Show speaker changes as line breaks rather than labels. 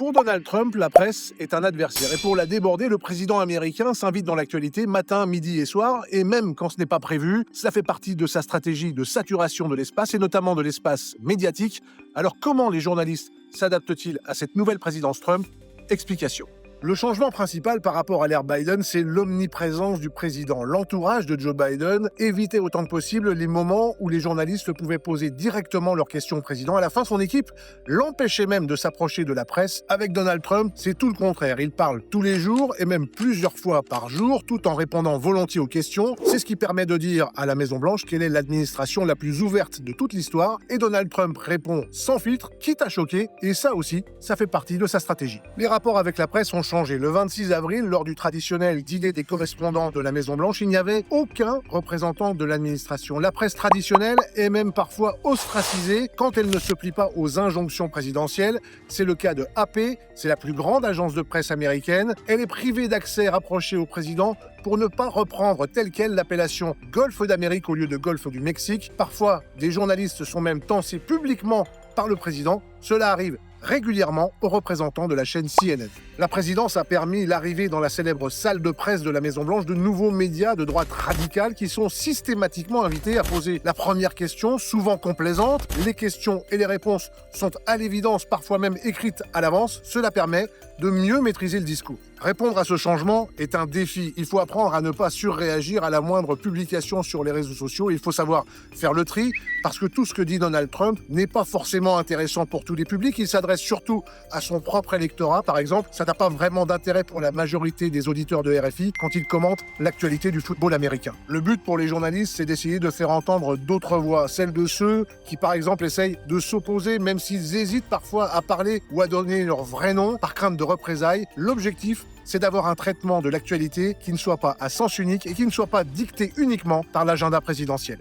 Pour Donald Trump, la presse est un adversaire. Et pour la déborder, le président américain s'invite dans l'actualité matin, midi et soir. Et même quand ce n'est pas prévu, ça fait partie de sa stratégie de saturation de l'espace, et notamment de l'espace médiatique. Alors comment les journalistes s'adaptent-ils à cette nouvelle présidence Trump? Explication. Le changement principal par rapport à l'ère Biden, c'est l'omniprésence du président. L'entourage de Joe Biden évitait autant que possible les moments où les journalistes pouvaient poser directement leurs questions au président. À la fin, son équipe l'empêchait même de s'approcher de la presse. Avec Donald Trump, c'est tout le contraire. Il parle tous les jours et même plusieurs fois par jour, tout en répondant volontiers aux questions. C'est ce qui permet de dire à la Maison-Blanche qu'elle est l'administration la plus ouverte de toute l'histoire. Et Donald Trump répond sans filtre, quitte à choquer. Et ça aussi, ça fait partie de sa stratégie. Les rapports avec la presse ont changé. Le 26 avril, lors du traditionnel dîner des correspondants de la Maison-Blanche, il n'y avait aucun représentant de l'administration. La presse traditionnelle est même parfois ostracisée quand elle ne se plie pas aux injonctions présidentielles. C'est le cas de AP, c'est la plus grande agence de presse américaine. Elle est privée d'accès rapproché au président pour ne pas reprendre telle quelle l'appellation Golfe d'Amérique au lieu de Golfe du Mexique. Parfois, des journalistes sont même tancés publiquement par le président. Cela arrive régulièrement aux représentants de la chaîne CNN. La présidence a permis l'arrivée dans la célèbre salle de presse de la Maison-Blanche de nouveaux médias de droite radicale qui sont systématiquement invités à poser la première question, souvent complaisante. Les questions et les réponses sont à l'évidence parfois même écrites à l'avance. Cela permet de mieux maîtriser le discours. Répondre à ce changement est un défi. Il faut apprendre à ne pas surréagir à la moindre publication sur les réseaux sociaux. Il faut savoir faire le tri parce que tout ce que dit Donald Trump n'est pas forcément intéressant pour tous les publics. Il s'adresse surtout à son propre électorat, par exemple. Ça n'a pas vraiment d'intérêt pour la majorité des auditeurs de RFI quand il commente l'actualité du football américain. Le but pour les journalistes, c'est d'essayer de faire entendre d'autres voix, celles de ceux qui, par exemple, essayent de s'opposer, même s'ils hésitent parfois à parler ou à donner leur vrai nom par crainte de représailles. L'objectif, c'est d'avoir un traitement de l'actualité qui ne soit pas à sens unique et qui ne soit pas dicté uniquement par l'agenda présidentiel.